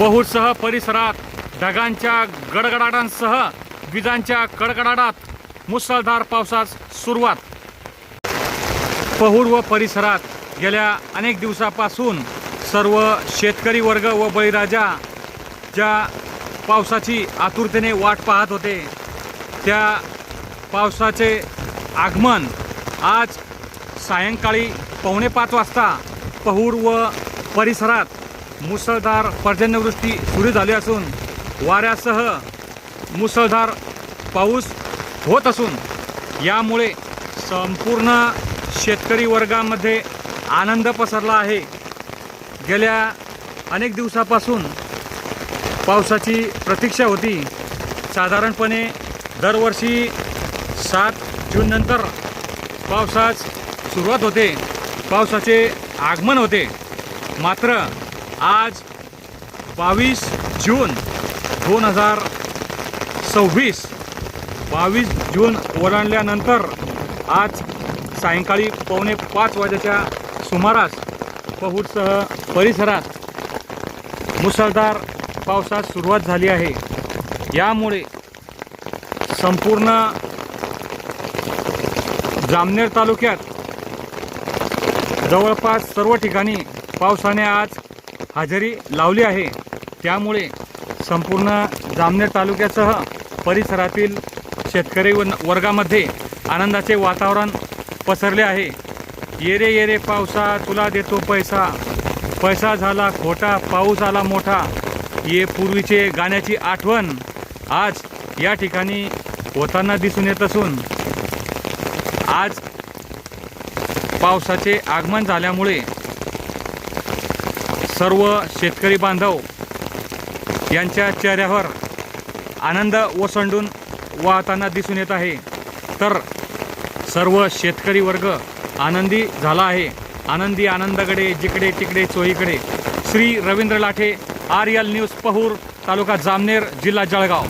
पहुडसह परिसरात ढगांच्या गडगडाटांसह विजांच्या कडकडाटात मुसळधार पावसास सुरुवात। पहुड व परिसरात गेल्या अनेक दिवसापासून सर्व शेतकरी वर्ग व बळीराजा ज्या पावसाची आतुरतेने वाट पाहत होते, त्या पावसाचे आगमन आज सायंकाळी 4:45 वाजता पहुड व परिसरात मुसळधार पर्जन्यवृष्टी सुरू झाली असून वाऱ्यासह मुसळधार पाऊस होत असून यामुळे संपूर्ण शेतकरी वर्गामध्ये आनंद पसरला आहे। गेल्या अनेक दिवसापासून पावसाची प्रतीक्षा होती। साधारणपणे दरवर्षी 7 जून नंतर पावसास सुरुवात होते, पावसाचे आगमन होते। मात्र आज 22 जून 2026 22 जून ओलांडल्यानंतर आज सायंकाळी 4:45 वाजेच्या सुमारास पहुडसह परिसरात मुसळधार पावसास सुरुवात झाली आहे। यामुळे संपूर्ण जामनेर तालुक्यात जवळपास सर्व ठिकाणी पावसाने आज हजेरी लावली आहे। त्यामुळे संपूर्ण जामनेर तालुक्यासह परिसरातील शेतकरी वर्गामध्ये आनंदाचे वातावरण पसरले आहे। ये रे ये रे पावसा तुला देतो पैसा, पैसा झाला खोटा पाऊस आला मोठा, ये पूर्वीचे गाण्याची आठवण आज या ठिकाणी होताना दिसून येत असून आज पावसाचे आगमन झाल्यामुळे सर्व शेतकरी बांधव यांच्या चेहऱ्यावर आनंद ओसंडून वाहताना दिसून येत आहे। तर सर्व शेतकरी वर्ग आनंदी झाला आहे। आनंदी आनंदाकडे जिकडे तिकडे चोहीकडे। श्री रवींद्र लाठे, RL न्यूज, पहुड, तालुका जामनेर, जिल्हा जळगाव।